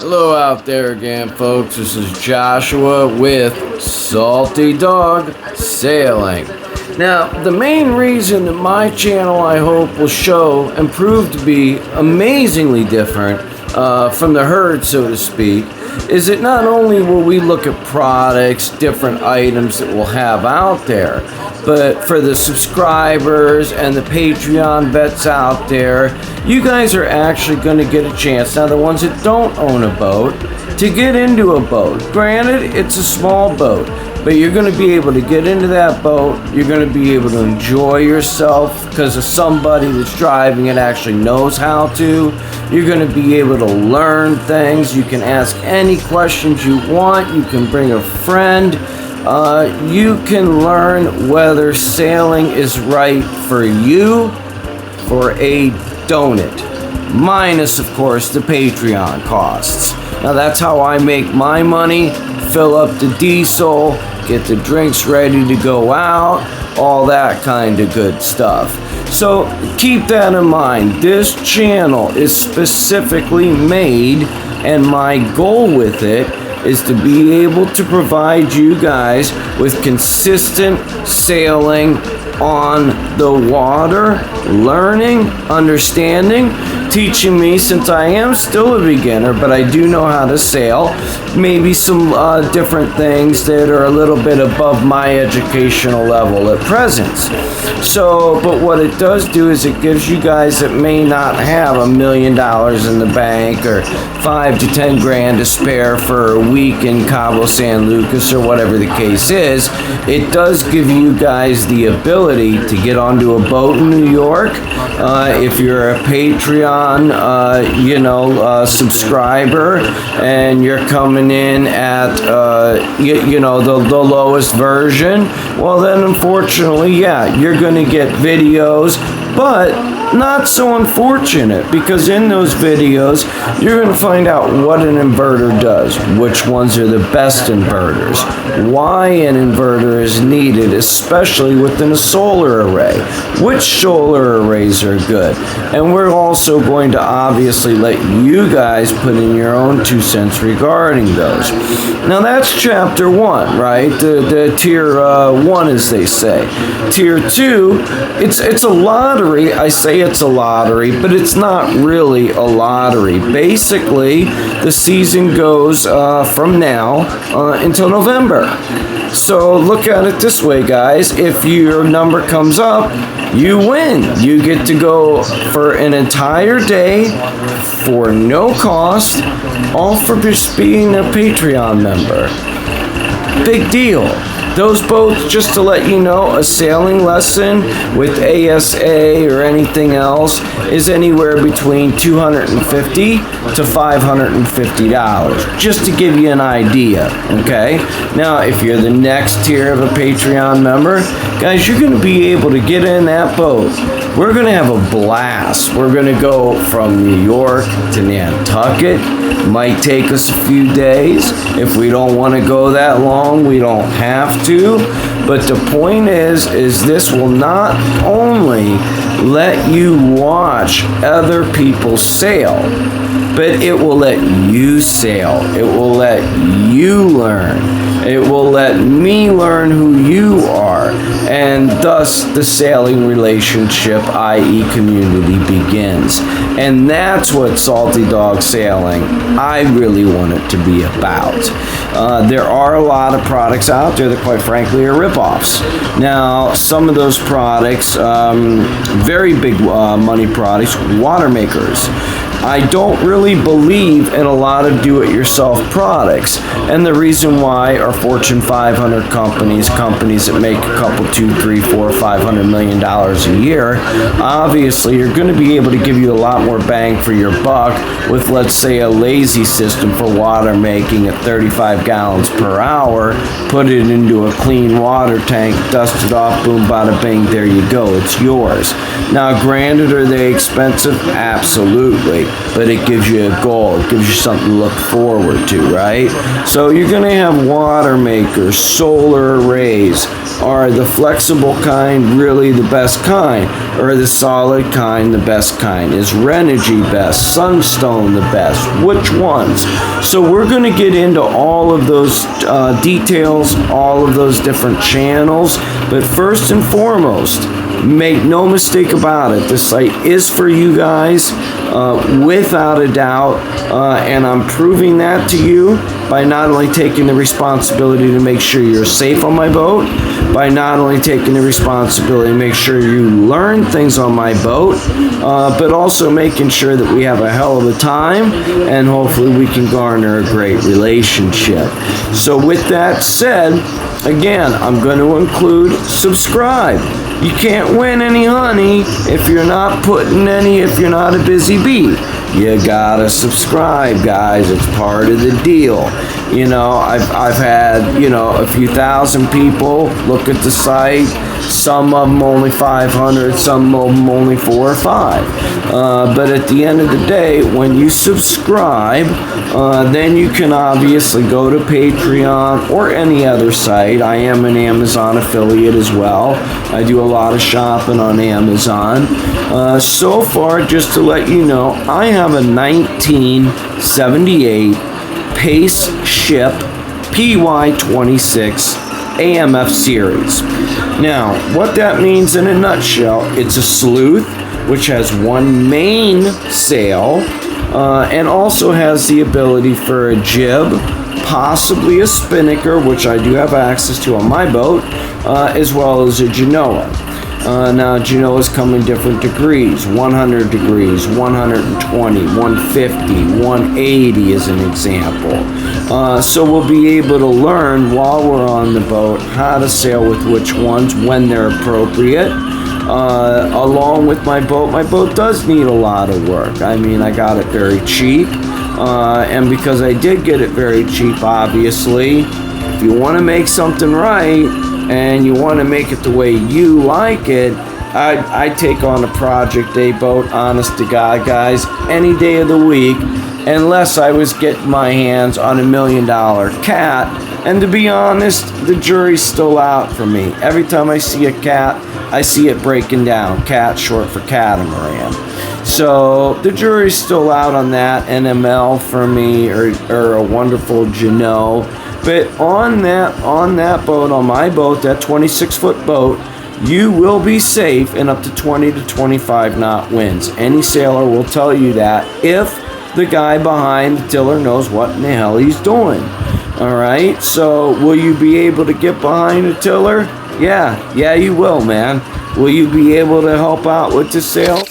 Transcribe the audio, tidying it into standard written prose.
Hello out there again, folks. This is Joshua with Salty Dog Sailing. Now, the main reason that my channel, I hope, will show and prove to be amazingly different from the herd, so to speak, is that not only will we look at products, different items that we'll have out there, but for the subscribers and the Patreon vets out there, you guys are actually going to get a chance, now the ones that don't own a boat, to get into a boat. Granted, it's a small boat, but you're going to be able to get into that boat. You're going to be able to enjoy yourself because of somebody that's driving it actually knows how to. You're going to be able to learn things. You can ask any questions you want. You can bring a friend. You can learn whether sailing is right for you or a donut. Minus, of course, the Patreon costs. Now that's how I make my money. Fill up the diesel, get the drinks ready to go out, all that kind of good stuff. So keep that in mind. This channel is specifically made, and my goal with it is to be able to provide you guys with consistent sailing on the water, learning, understanding, teaching me, since I am still a beginner, but I do know how to sail, maybe some different things that are a little bit above my educational level at present. So, but what it does do is it gives you guys that may not have $1 million in the bank or 5 to 10 grand to spare for a week in Cabo San Lucas or whatever the case is, it does give you guys the ability to get onto a boat in New York. If you're a Patreon subscriber and you're coming in at the lowest version, well then unfortunately, yeah, you're going to get videos, but not so unfortunate, because in those videos you're going to find out what an inverter does, which ones are the best inverters, why an inverter is needed, especially within a solar array, which solar arrays are good, and we're also going to obviously let you guys put in your own 2 cents regarding those. Now that's chapter 1, right? The tier 1, as they say. Tier 2, it's a lottery. I say it's a lottery, but it's not really a lottery. Basically, the season goes from now until November. So look at it this way, guys. If your number comes up, you win. You get to go for an entire day for no cost, all for just being a Patreon member. Big deal. Those boats, just to let you know, a sailing lesson with ASA or anything else is anywhere between $250 to $550, just to give you an idea, okay? Now, if you're the next tier of a Patreon member, guys, you're going to be able to get in that boat. We're going to have a blast. We're going to go from New York to Nantucket. Might take us a few days. If we don't want to go that long, we don't have to. But the point is this will not only let you watch other people sail, but it will let you sail. It will let you learn. It will let me learn who you are, and thus the sailing relationship, i.e. community, begins. And that's what Salty Dog Sailing, I really want it to be about. There are a lot of products out there that quite frankly are ripoffs. Now, some of those products, very big money products, water makers. I don't really believe in a lot of do-it-yourself products, and the reason why are Fortune 500 companies that make a couple, $2, $3, $4, $500 million a year. Obviously, you're going to be able to give you a lot more bang for your buck with, let's say, a lazy system for water making at 35 gallons per hour. Put it into a clean water tank, dust it off, boom, bada bing, there you go, it's yours. Now, granted, are they expensive? Absolutely. but it gives you a goal. It gives you something to look forward to, right? So you're going to have water makers, solar arrays. Are the flexible kind really the best kind? Or the solid kind the best kind? Is Renogy best? Sunstone the best? Which ones? So we're going to get into all of those details, all of those different channels. But first and foremost, make no mistake about it, this site is for you guys, without a doubt, and I'm proving that to you by not only taking the responsibility to make sure you're safe on my boat, by not only taking the responsibility to make sure you learn things on my boat, but also making sure that we have a hell of a time, and hopefully we can garner a great relationship. So with that said, again, I'm going to include subscribe. You can't win any honey if you're not putting any, if you're not a busy bee. You gotta subscribe, guys. It's part of the deal. You know, I've had, you know, a few thousand people look at the site. Some of them only 500, some of them only 4 or 5. But at the end of the day, when you subscribe, then you can obviously go to Patreon or any other site. I am an Amazon affiliate as well. I do a lot of shopping on Amazon. So far, just to let you know, I have a 1978 Pace Ship PY26 AMF series. Now, what that means in a nutshell, it's a sleuth which has one main sail and also has the ability for a jib, possibly a spinnaker, which I do have access to on my boat, as well as a Genoa. Now, Genoas come in different degrees, 100 degrees, 120, 150, 180 is an example. So we'll be able to learn while we're on the boat how to sail with which ones when they're appropriate. Along with my boat does need a lot of work. I mean, I got it very cheap. And because I did get it very cheap, obviously, if you want to make something right, and you want to make it the way you like it, I take on a Project A boat, honest to God, guys, any day of the week, unless I was getting my hands on $1 million cat. And to be honest, the jury's still out for me. Every time I see a cat, I see it breaking down. Cat, short for catamaran. So the jury's still out on that NML for me, or a wonderful Genoa. But on that boat, on my boat, that 26-foot boat, you will be safe in up to 20 to 25 knot winds. Any sailor will tell you that if the guy behind the tiller knows what in the hell he's doing. All right, so will you be able to get behind the tiller? Yeah, you will, man. Will you be able to help out with the sail?